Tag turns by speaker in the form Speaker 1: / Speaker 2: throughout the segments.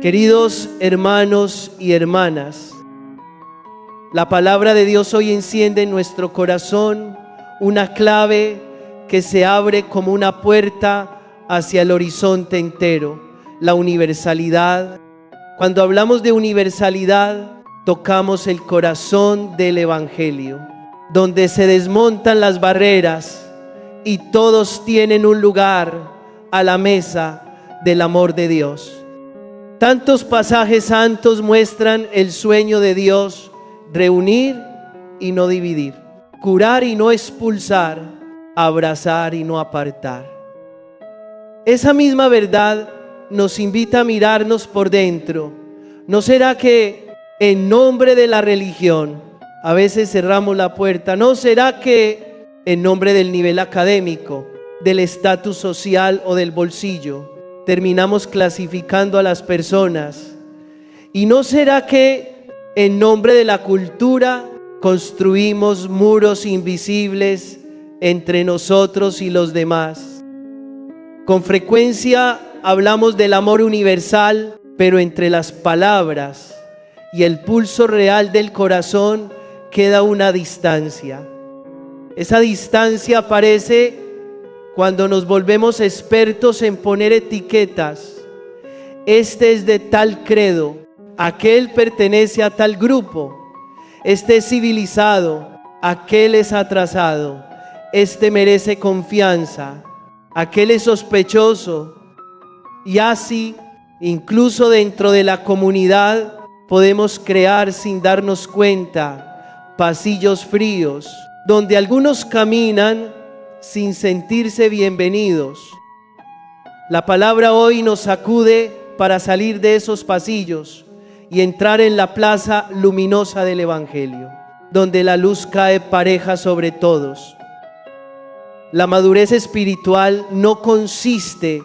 Speaker 1: Queridos hermanos y hermanas, la palabra de Dios hoy enciende en nuestro corazón una clave que se abre como una puerta hacia el horizonte entero, la universalidad. Cuando hablamos de universalidad, tocamos el corazón del Evangelio, donde se desmontan las barreras y todos tienen un lugar a la mesa del amor de Dios. Tantos pasajes santos muestran el sueño de Dios: reunir y no dividir, curar y no expulsar, abrazar y no apartar. Esa misma verdad nos invita a mirarnos por dentro. ¿No será que en nombre de la religión a veces cerramos la puerta? ¿No será que en nombre del nivel académico, del estatus social o del bolsillo terminamos clasificando a las personas? ¿Y no será que en nombre de la cultura construimos muros invisibles entre nosotros y los demás? Con frecuencia hablamos del amor universal, pero entre las palabras y el pulso real del corazón queda una distancia. Esa distancia aparece cuando nos volvemos expertos en poner etiquetas. Este es de tal credo, aquel pertenece a tal grupo, este es civilizado, aquel es atrasado, este merece confianza, aquel es sospechoso. Y así, incluso dentro de la comunidad, podemos crear sin darnos cuenta pasillos fríos, donde algunos caminan sin sentirse bienvenidos. La palabra hoy nos sacude para salir de esos pasillos y entrar en la plaza luminosa del Evangelio, donde la luz cae pareja sobre todos. La madurez espiritual no consiste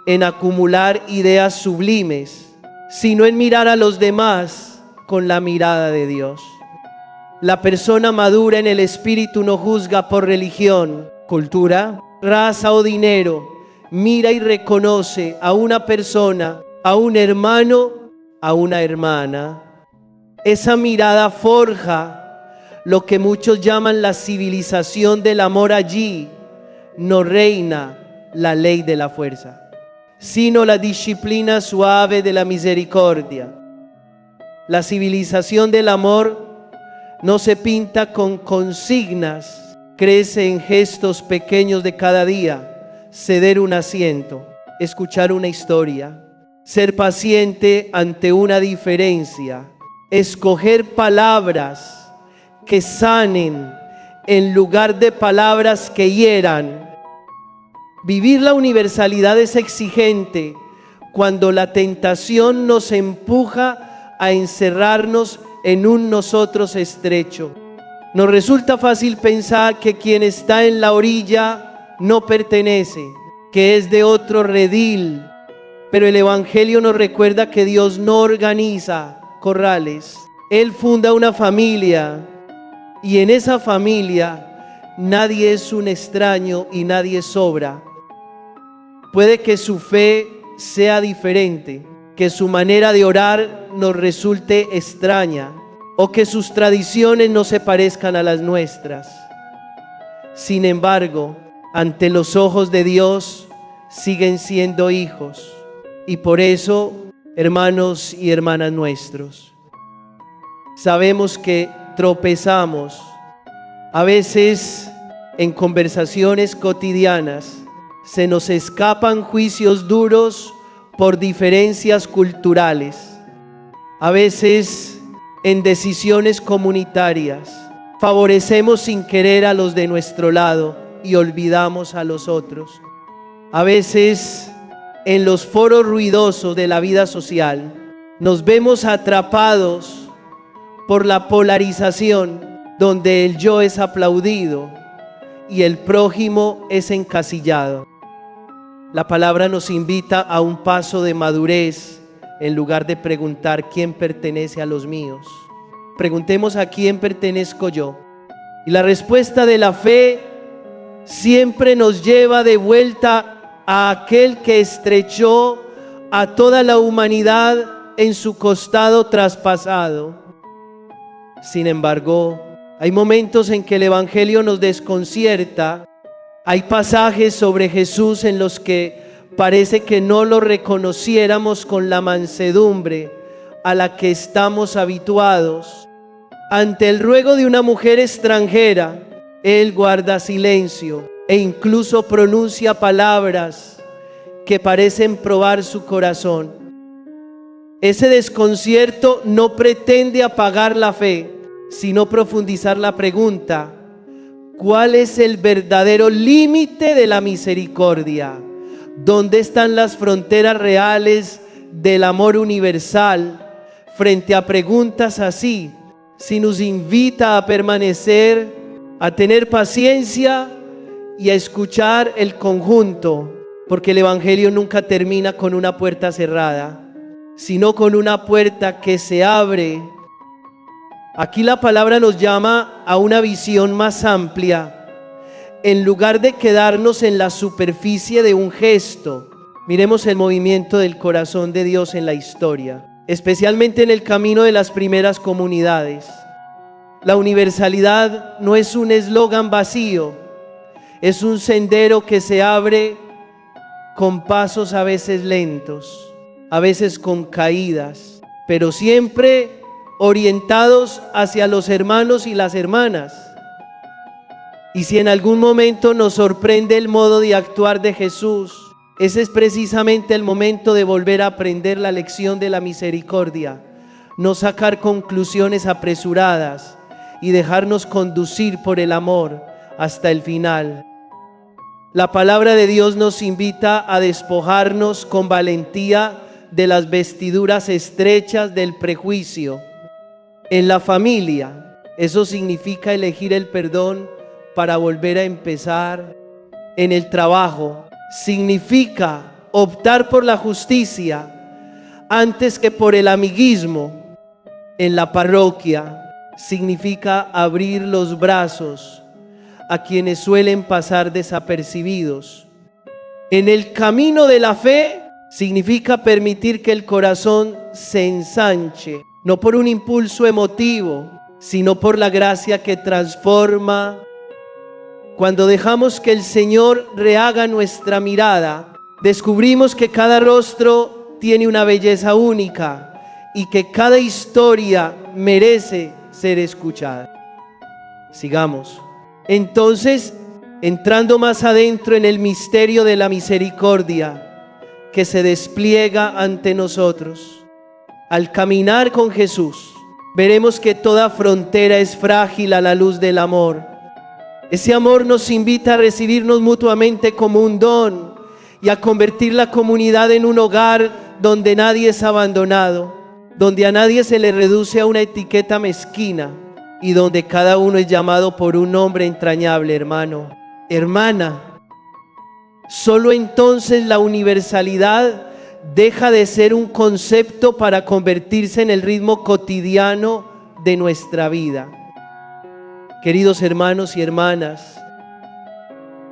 Speaker 1: en acumular ideas sublimes, sino en mirar a los demás con la mirada de Dios. La persona madura en el espíritu no juzga por religión, cultura, raza o dinero. Mira y reconoce a una persona, a un hermano, a una hermana. Esa mirada forja lo que muchos llaman la civilización del amor. Allí no reina la ley de la fuerza, sino la disciplina suave de la misericordia. La civilización del amor no se pinta con consignas, crece en gestos pequeños de cada día: ceder un asiento, escuchar una historia, ser paciente ante una diferencia, escoger palabras que sanen en lugar de palabras que hieran. Vivir la universalidad es exigente cuando la tentación nos empuja a encerrarnos en un nosotros estrecho. Nos resulta fácil pensar que quien está en la orilla no pertenece, que es de otro redil, pero el Evangelio nos recuerda que Dios no organiza corrales. Él funda una familia y en esa familia nadie es un extraño y nadie sobra. Puede que su fe sea diferente, que su manera de orar nos resulte extraña o que sus tradiciones no se parezcan a las nuestras. Sin embargo, ante los ojos de Dios siguen siendo hijos. Y por eso, hermanos y hermanas nuestros, sabemos que tropezamos a veces en conversaciones cotidianas. Se nos escapan juicios duros por diferencias culturales. A veces en decisiones comunitarias favorecemos sin querer a los de nuestro lado y olvidamos a los otros. A veces en los foros ruidosos de la vida social nos vemos atrapados por la polarización, donde el yo es aplaudido y el prójimo es encasillado. La palabra nos invita a un paso de madurez. En lugar de preguntar quién pertenece a los míos, preguntemos a quién pertenezco yo. Y la respuesta de la fe siempre nos lleva de vuelta a aquel que estrechó a toda la humanidad en su costado traspasado. Sin embargo, hay momentos en que el Evangelio nos desconcierta. Hay pasajes sobre Jesús en los que parece que no lo reconociéramos con la mansedumbre a la que estamos habituados. Ante el ruego de una mujer extranjera, Él guarda silencio e incluso pronuncia palabras que parecen probar su corazón. Ese desconcierto no pretende apagar la fe, sino profundizar la pregunta: ¿cuál es el verdadero límite de la misericordia? ¿Dónde están las fronteras reales del amor universal? Frente a preguntas así, si nos invita a permanecer, a tener paciencia y a escuchar el conjunto, porque el Evangelio nunca termina con una puerta cerrada, sino con una puerta que se abre. Aquí la palabra nos llama a una visión más amplia. En lugar de quedarnos en la superficie de un gesto, miremos el movimiento del corazón de Dios en la historia, especialmente en el camino de las primeras comunidades. La universalidad no es un eslogan vacío, es un sendero que se abre con pasos a veces lentos, a veces con caídas, pero siempre orientados hacia los hermanos y las hermanas. Y si en algún momento nos sorprende el modo de actuar de Jesús, ese es precisamente el momento de volver a aprender la lección de la misericordia, no sacar conclusiones apresuradas y dejarnos conducir por el amor hasta el final. La palabra de Dios nos invita a despojarnos con valentía de las vestiduras estrechas del prejuicio. En la familia, eso significa elegir el perdón para volver a empezar. En el trabajo, significa optar por la justicia antes que por el amiguismo. En la parroquia, significa abrir los brazos a quienes suelen pasar desapercibidos. En el camino de la fe, significa permitir que el corazón se ensanche, no por un impulso emotivo, sino por la gracia que transforma. Cuando dejamos que el Señor rehaga nuestra mirada, descubrimos que cada rostro tiene una belleza única y que cada historia merece ser escuchada. Sigamos. Entonces, entrando más adentro en el misterio de la misericordia que se despliega ante nosotros, al caminar con Jesús, veremos que toda frontera es frágil a la luz del amor. Ese amor nos invita a recibirnos mutuamente como un don y a convertir la comunidad en un hogar donde nadie es abandonado, donde a nadie se le reduce a una etiqueta mezquina y donde cada uno es llamado por un nombre entrañable: hermano, hermana. Solo entonces la universalidad deja de ser un concepto para convertirse en el ritmo cotidiano de nuestra vida. Queridos hermanos y hermanas,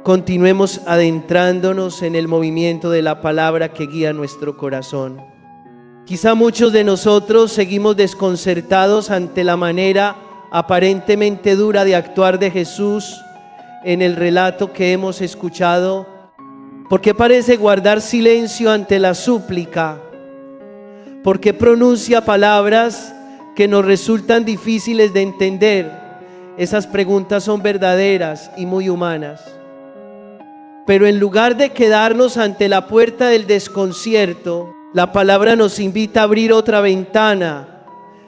Speaker 1: continuemos adentrándonos en el movimiento de la palabra que guía nuestro corazón. Quizá muchos de nosotros seguimos desconcertados ante la manera aparentemente dura de actuar de Jesús en el relato que hemos escuchado, porque parece guardar silencio ante la súplica, porque pronuncia palabras que nos resultan difíciles de entender. Esas preguntas son verdaderas y muy humanas. Pero en lugar de quedarnos ante la puerta del desconcierto, la palabra nos invita a abrir otra ventana,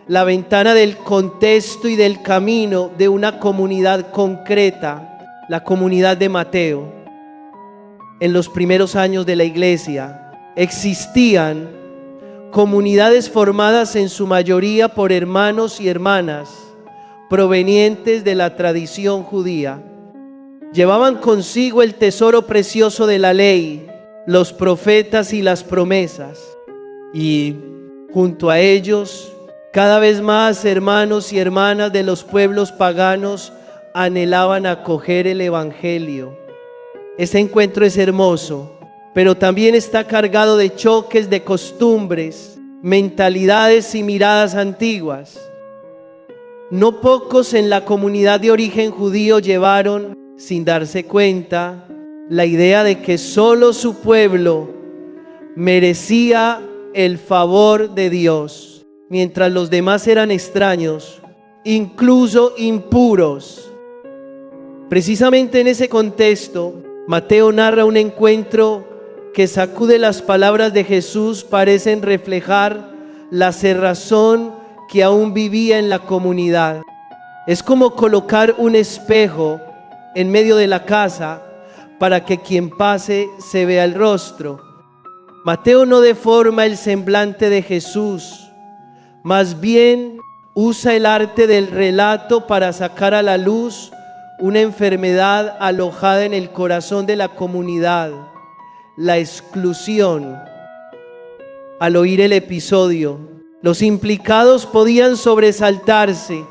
Speaker 1: la ventana del contexto y del camino de una comunidad concreta, la comunidad de Mateo. En los primeros años de la iglesia existían comunidades formadas en su mayoría por hermanos y hermanas provenientes de la tradición judía. Llevaban consigo el tesoro precioso de la ley, los profetas y las promesas. Y junto a ellos, cada vez más hermanos y hermanas de los pueblos paganos anhelaban acoger el Evangelio. Ese encuentro es hermoso, pero también está cargado de choques de costumbres, mentalidades y miradas antiguas. No pocos en la comunidad de origen judío llevaron, sin darse cuenta, la idea de que solo su pueblo merecía el favor de Dios, mientras los demás eran extraños, incluso impuros. Precisamente en ese contexto, Mateo narra un encuentro que sacude las palabras de Jesús, parecen reflejar la cerrazón que aún vivía en la comunidad. Es como colocar un espejo en medio de la casa para que quien pase se vea el rostro. Mateo no deforma el semblante de Jesús, más bien usa el arte del relato para sacar a la luz una enfermedad alojada en el corazón de la comunidad, la exclusión. Al oír el episodio, los implicados podían sobresaltarse.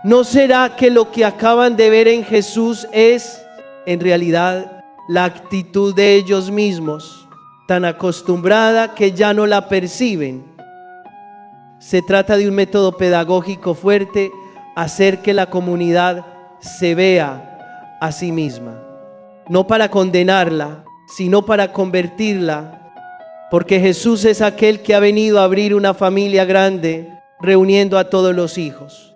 Speaker 1: ¿No será que lo que acaban de ver en Jesús es, en realidad, la actitud de ellos mismos, tan acostumbrada que ya no la perciben? Se trata de un método pedagógico fuerte, hacer que la comunidad se vea a sí misma, no para condenarla, sino para convertirla, porque Jesús es aquel que ha venido a abrir una familia grande, reuniendo a todos los hijos.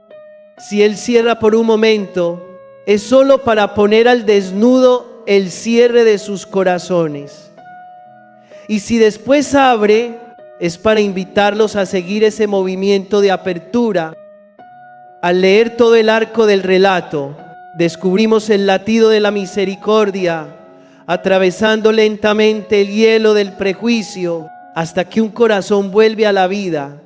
Speaker 1: Si Él cierra por un momento, es solo para poner al desnudo el cierre de sus corazones. Y si después abre, es para invitarlos a seguir ese movimiento de apertura. Al leer todo el arco del relato, descubrimos el latido de la misericordia, atravesando lentamente el hielo del prejuicio hasta que un corazón vuelve a la vida.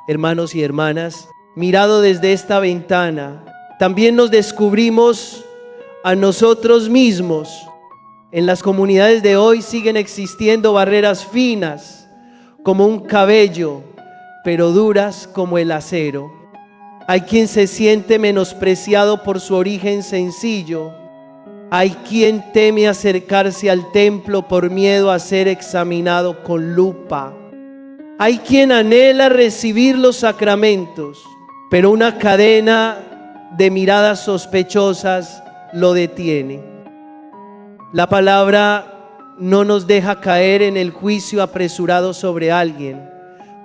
Speaker 1: Hermanos y hermanas, mirado desde esta ventana, también nos descubrimos a nosotros mismos. En las comunidades de hoy siguen existiendo barreras finas como un cabello, pero duras como el acero. Hay quien se siente menospreciado por su origen sencillo. Hay quien teme acercarse al templo por miedo a ser examinado con lupa. Hay quien anhela recibir los sacramentos, pero una cadena de miradas sospechosas lo detiene. La palabra no nos deja caer en el juicio apresurado sobre alguien.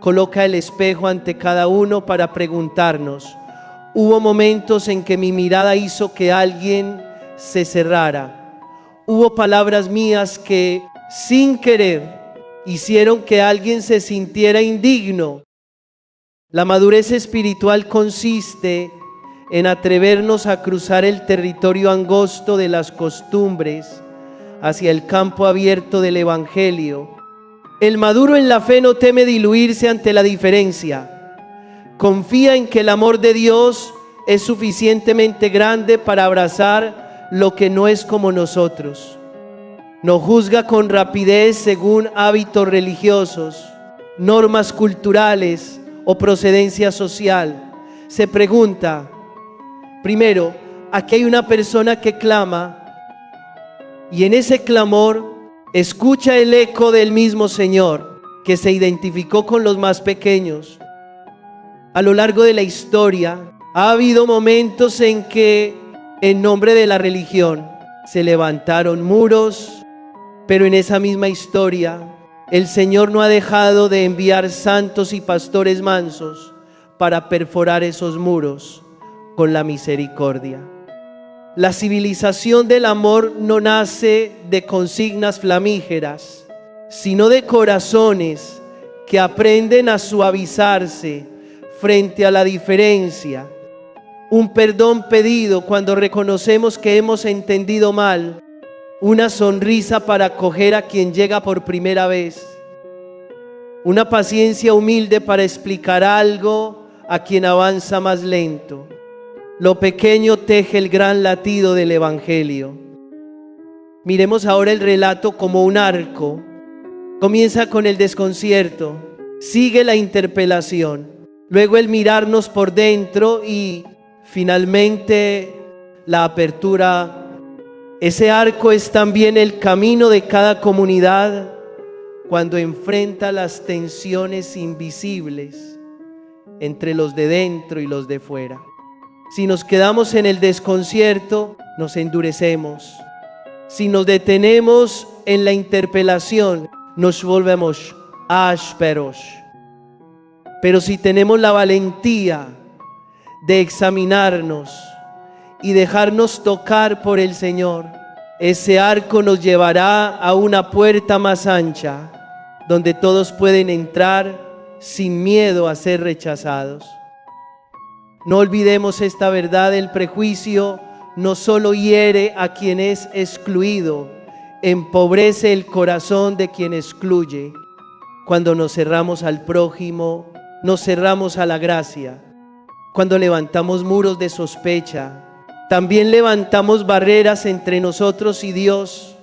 Speaker 1: Coloca el espejo ante cada uno para preguntarnos: ¿hubo momentos en que mi mirada hizo que alguien se cerrara? ¿Hubo palabras mías que, sin querer, hicieron que alguien se sintiera indigno? La madurez espiritual consiste en atrevernos a cruzar el territorio angosto de las costumbres hacia el campo abierto del Evangelio. El maduro en la fe no teme diluirse ante la diferencia. Confía en que el amor de Dios es suficientemente grande para abrazar lo que no es como nosotros. No juzga con rapidez según hábitos religiosos, normas culturales o procedencia social. Se pregunta, primero, aquí hay una persona que clama, y en ese clamor escucha el eco del mismo Señor que se identificó con los más pequeños. A lo largo de la historia ha habido momentos en que, en nombre de la religión, se levantaron muros, pero en esa misma historia el Señor no ha dejado de enviar santos y pastores mansos para perforar esos muros con la misericordia. La civilización del amor no nace de consignas flamígeras, sino de corazones que aprenden a suavizarse frente a la diferencia. Un perdón pedido cuando reconocemos que hemos entendido mal. Una sonrisa para acoger a quien llega por primera vez. Una paciencia humilde para explicar algo a quien avanza más lento. Lo pequeño teje el gran latido del Evangelio. Miremos ahora el relato como un arco. Comienza con el desconcierto, sigue la interpelación, luego el mirarnos por dentro y finalmente la apertura Ese arco es también el camino de cada comunidad cuando enfrenta las tensiones invisibles entre los de dentro y los de fuera. Si nos quedamos en el desconcierto, nos endurecemos. Si nos detenemos en la interpelación, nos volvemos ásperos. Pero si tenemos la valentía de examinarnos y dejarnos tocar por el Señor, ese arco nos llevará a una puerta más ancha, donde todos pueden entrar sin miedo a ser rechazados. No olvidemos esta verdad: el prejuicio no solo hiere a quien es excluido, empobrece el corazón de quien excluye. Cuando nos cerramos al prójimo, nos cerramos a la gracia. Cuando levantamos muros de sospecha, también levantamos barreras entre nosotros y Dios.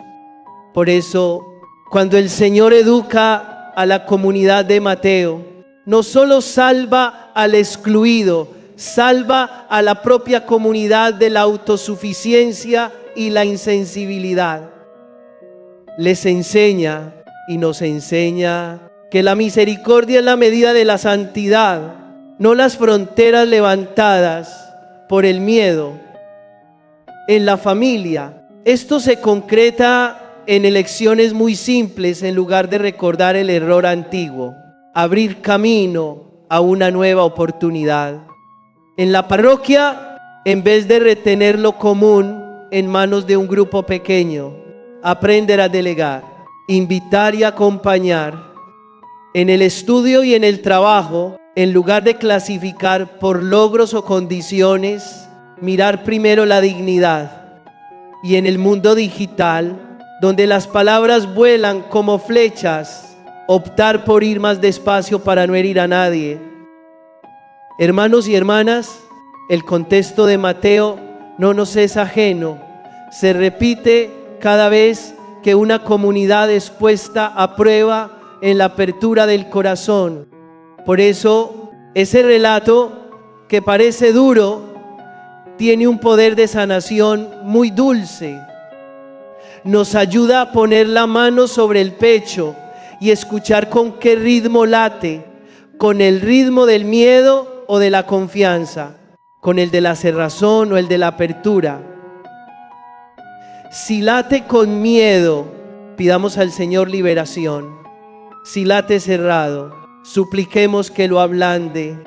Speaker 1: Por eso, cuando el Señor educa a la comunidad de Mateo, no solo salva al excluido, salva a la propia comunidad de la autosuficiencia y la insensibilidad. Les enseña y nos enseña que la misericordia es la medida de la santidad, no las fronteras levantadas por el miedo. En la familia, esto se concreta en elecciones muy simples en lugar de recordar el error antiguo, abrir camino a una nueva oportunidad. En la parroquia, en vez de retener lo común en manos de un grupo pequeño, aprender a delegar, invitar y acompañar. En el estudio y en el trabajo, en lugar de clasificar por logros o condiciones, mirar primero la dignidad. Y en el mundo digital, donde las palabras vuelan como flechas, optar por ir más despacio para no herir a nadie. Hermanos y hermanas, el contexto de Mateo no nos es ajeno. Se repite cada vez que una comunidad es puesta a prueba en la apertura del corazón. Por eso, ese relato que parece duro tiene un poder de sanación muy dulce. Nos ayuda a poner la mano sobre el pecho y escuchar con qué ritmo late, con el ritmo del miedo o de la confianza, con el de la cerrazón o el de la apertura. Si late con miedo, pidamos al Señor liberación. Si late cerrado, supliquemos que lo ablande.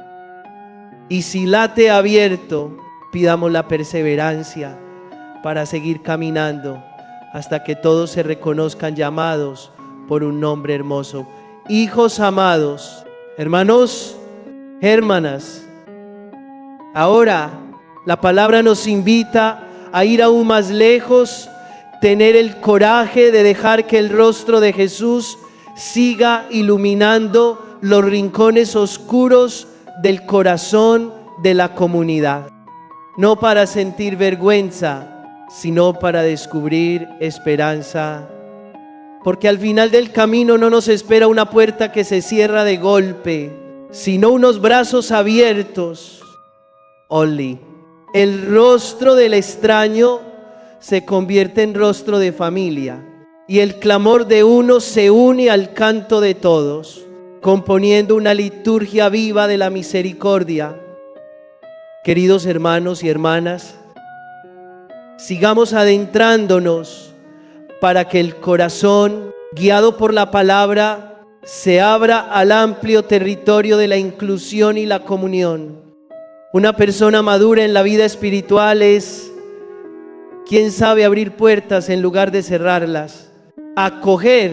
Speaker 1: Y si late abierto, pidamos la perseverancia para seguir caminando hasta que todos se reconozcan llamados por un nombre hermoso. Hijos amados, hermanos, hermanas, ahora la palabra nos invita a ir aún más lejos, tener el coraje de dejar que el rostro de Jesús siga iluminando los rincones oscuros del corazón de la comunidad. No para sentir vergüenza, sino para descubrir esperanza. Porque al final del camino no nos espera una puerta que se cierra de golpe, sino unos brazos abiertos. Only. El rostro del extraño se convierte en rostro de familia, y el clamor de uno se une al canto de todos, componiendo una liturgia viva de la misericordia. Queridos hermanos y hermanas, sigamos adentrándonos para que el corazón, guiado por la palabra, se abra al amplio territorio de la inclusión y la comunión. Una persona madura en la vida espiritual es quien sabe abrir puertas en lugar de cerrarlas, acoger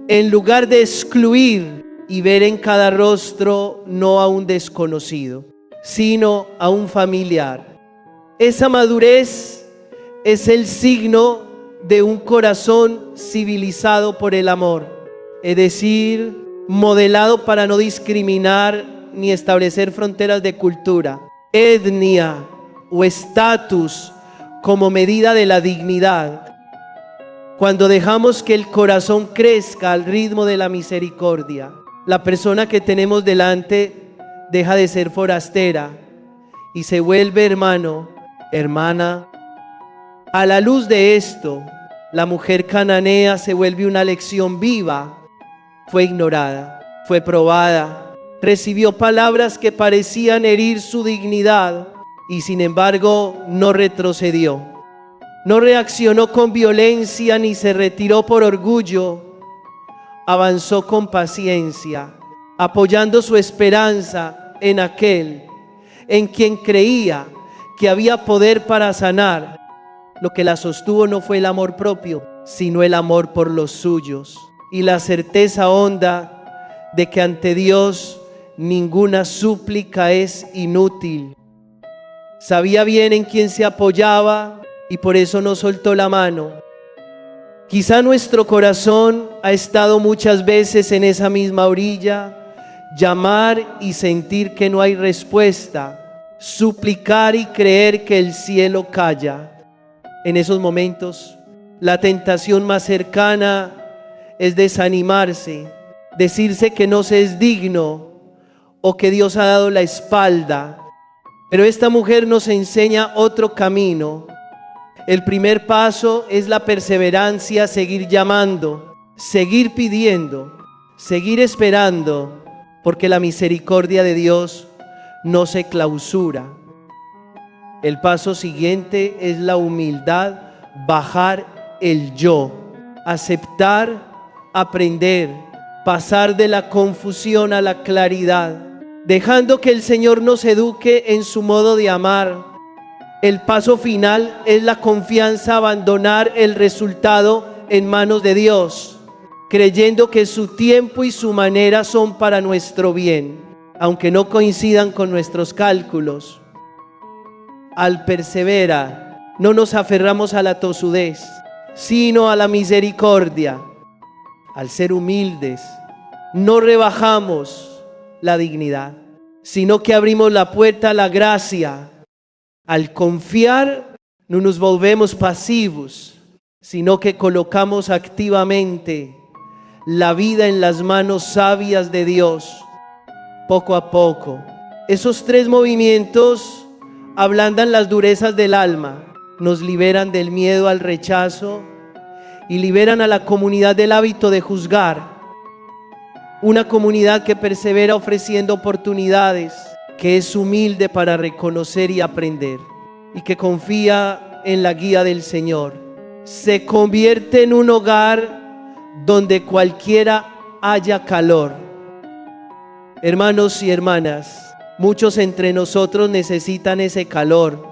Speaker 1: en lugar de excluir y ver en cada rostro no a un desconocido, sino a un familiar. Esa madurez es el signo de un corazón civilizado por el amor, es decir, modelado para no discriminar ni establecer fronteras de cultura, etnia o estatus como medida de la dignidad. Cuando dejamos que el corazón crezca al ritmo de la misericordia, la persona que tenemos delante deja de ser forastera y se vuelve hermano, hermana, A la luz de esto, la mujer cananea se vuelve una lección viva. Fue ignorada, fue probada, recibió palabras que parecían herir su dignidad y sin embargo no retrocedió. No reaccionó con violencia ni se retiró por orgullo. Avanzó con paciencia, apoyando su esperanza en aquel en quien creía que había poder para sanar. Lo que la sostuvo no fue el amor propio, sino el amor por los suyos y la certeza honda de que ante Dios ninguna súplica es inútil. Sabía bien en quién se apoyaba y por eso no soltó la mano. Quizá nuestro corazón ha estado muchas veces en esa misma orilla, llamar y sentir que no hay respuesta, suplicar y creer que el cielo calla. En esos momentos, la tentación más cercana es desanimarse, decirse que no se es digno o que Dios ha dado la espalda. Pero esta mujer nos enseña otro camino. El primer paso es la perseverancia, seguir llamando, seguir pidiendo, seguir esperando, porque la misericordia de Dios no se clausura. El paso siguiente es la humildad, bajar el yo, aceptar, aprender, pasar de la confusión a la claridad, dejando que el Señor nos eduque en su modo de amar. El paso final es la confianza, abandonar el resultado en manos de Dios, creyendo que su tiempo y su manera son para nuestro bien, aunque no coincidan con nuestros cálculos. Al perseverar, no nos aferramos a la tosudez, sino a la misericordia. Al ser humildes, no rebajamos la dignidad, sino que abrimos la puerta a la gracia. Al confiar, no nos volvemos pasivos, sino que colocamos activamente la vida en las manos sabias de Dios. Poco a poco, esos tres movimientos ablandan las durezas del alma, nos liberan del miedo al rechazo y liberan a la comunidad del hábito de juzgar. Una comunidad que persevera ofreciendo oportunidades, que es humilde para reconocer y aprender y que confía en la guía del Señor. Se convierte en un hogar donde cualquiera haya calor. Hermanos y hermanas, muchos entre nosotros necesitan ese calor.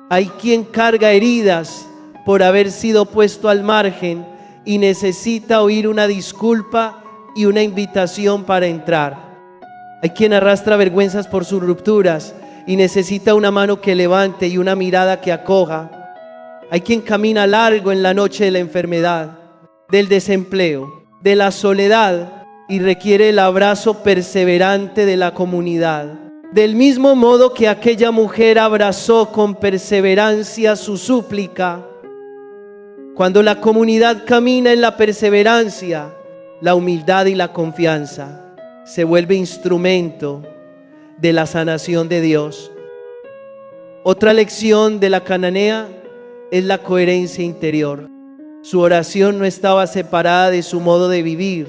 Speaker 1: Hay quien carga heridas por haber sido puesto al margen y necesita oír una disculpa y una invitación para entrar. Hay quien arrastra vergüenzas por sus rupturas y necesita una mano que levante y una mirada que acoja. Hay quien camina largo en la noche de la enfermedad, del desempleo, de la soledad y requiere el abrazo perseverante de la comunidad. Del mismo modo que aquella mujer abrazó con perseverancia su súplica, cuando la comunidad camina en la perseverancia, la humildad y la confianza se vuelve instrumento de la sanación de Dios. Otra lección de la cananea es la coherencia interior. Su oración no estaba separada de su modo de vivir.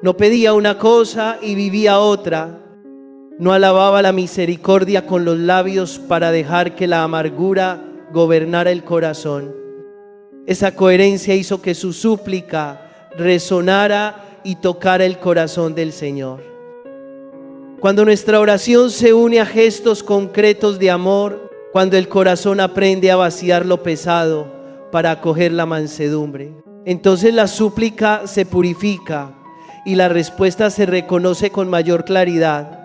Speaker 1: No pedía una cosa y vivía otra. No alababa la misericordia con los labios para dejar que la amargura gobernara el corazón. Esa coherencia hizo que su súplica resonara y tocara el corazón del Señor. Cuando nuestra oración se une a gestos concretos de amor, cuando el corazón aprende a vaciar lo pesado para acoger la mansedumbre, entonces la súplica se purifica y la respuesta se reconoce con mayor claridad.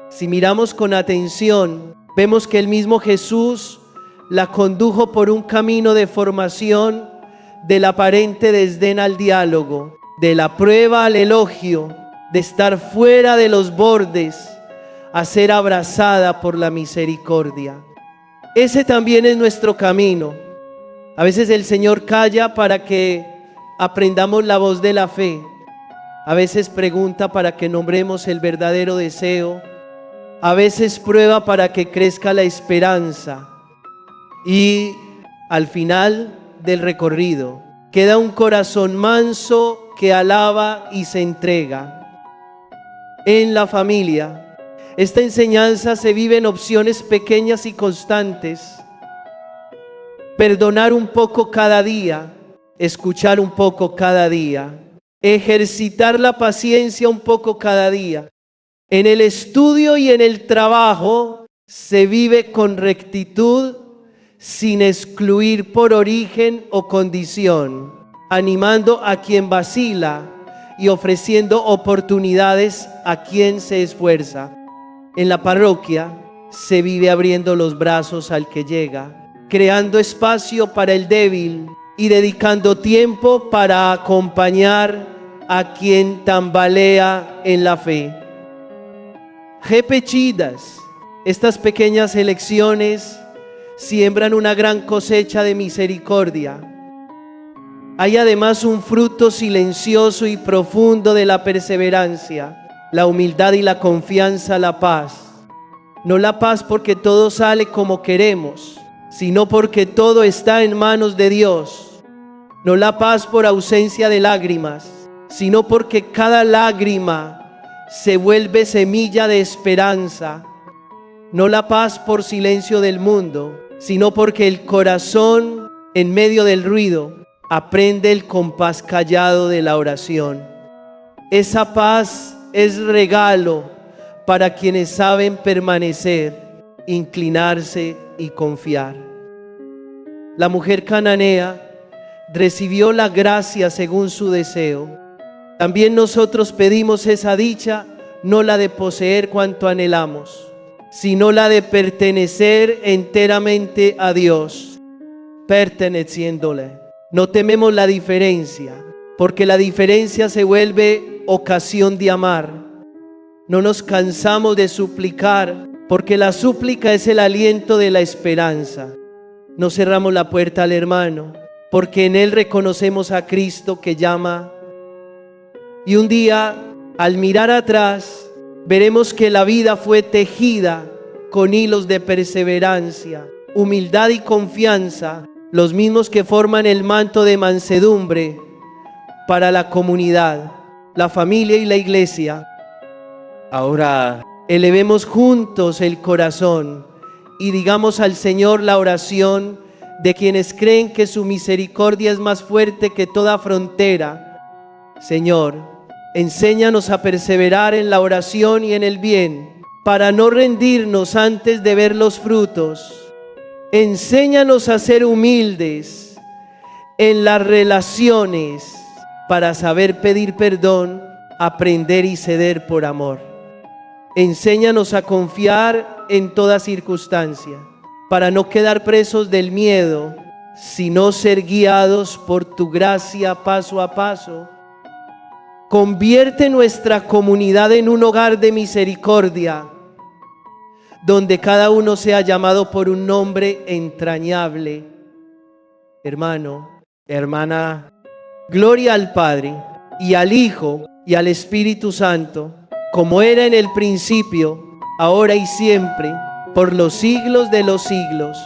Speaker 1: Si miramos con atención, vemos que el mismo Jesús la condujo por un camino de formación del aparente desdén al diálogo, de la prueba al elogio, de estar fuera de los bordes a ser abrazada por la misericordia. Ese también es nuestro camino. A veces el Señor calla para que aprendamos la voz de la fe. A veces pregunta para que nombremos el verdadero deseo. A veces prueba para que crezca la esperanza. Y al final del recorrido queda un corazón manso que alaba y se entrega. En la familia, esta enseñanza se vive en opciones pequeñas y constantes. Perdonar un poco cada día, escuchar un poco cada día, ejercitar la paciencia un poco cada día. En el estudio y en el trabajo se vive con rectitud, sin excluir por origen o condición, animando a quien vacila y ofreciendo oportunidades a quien se esfuerza. En la parroquia se vive abriendo los brazos al que llega, creando espacio para el débil y dedicando tiempo para acompañar a quien tambalea en la fe. Repetidas, estas pequeñas elecciones siembran una gran cosecha de misericordia. Hay además un fruto silencioso y profundo de la perseverancia, la humildad y la confianza, la paz. No la paz porque todo sale como queremos, sino porque todo está en manos de Dios. No la paz por ausencia de lágrimas, sino porque cada lágrima se vuelve semilla de esperanza. No la paz por silencio del mundo, sino porque el corazón, en medio del ruido, aprende el compás callado de la oración. Esa paz es regalo para quienes saben permanecer, inclinarse y confiar. La mujer cananea recibió la gracia según su deseo. También nosotros pedimos esa dicha, no la de poseer cuanto anhelamos, sino la de pertenecer enteramente a Dios, perteneciéndole. No tememos la diferencia, porque la diferencia se vuelve ocasión de amar. No nos cansamos de suplicar, porque la súplica es el aliento de la esperanza. No cerramos la puerta al hermano, porque en él reconocemos a Cristo que llama. Y un día, al mirar atrás, veremos que la vida fue tejida con hilos de perseverancia, humildad y confianza, los mismos que forman el manto de mansedumbre para la comunidad, la familia y la iglesia. Ahora, elevemos juntos el corazón y digamos al Señor la oración de quienes creen que su misericordia es más fuerte que toda frontera. Señor, enséñanos a perseverar en la oración y en el bien, para no rendirnos antes de ver los frutos. Enséñanos a ser humildes en las relaciones, para saber pedir perdón, aprender y ceder por amor. Enséñanos a confiar en toda circunstancia, para no quedar presos del miedo, sino ser guiados por tu gracia paso a paso. Convierte nuestra comunidad en un hogar de misericordia, donde cada uno sea llamado por un nombre entrañable. Hermano, hermana, gloria al Padre, y al Hijo, y al Espíritu Santo, como era en el principio, ahora y siempre, por los siglos de los siglos.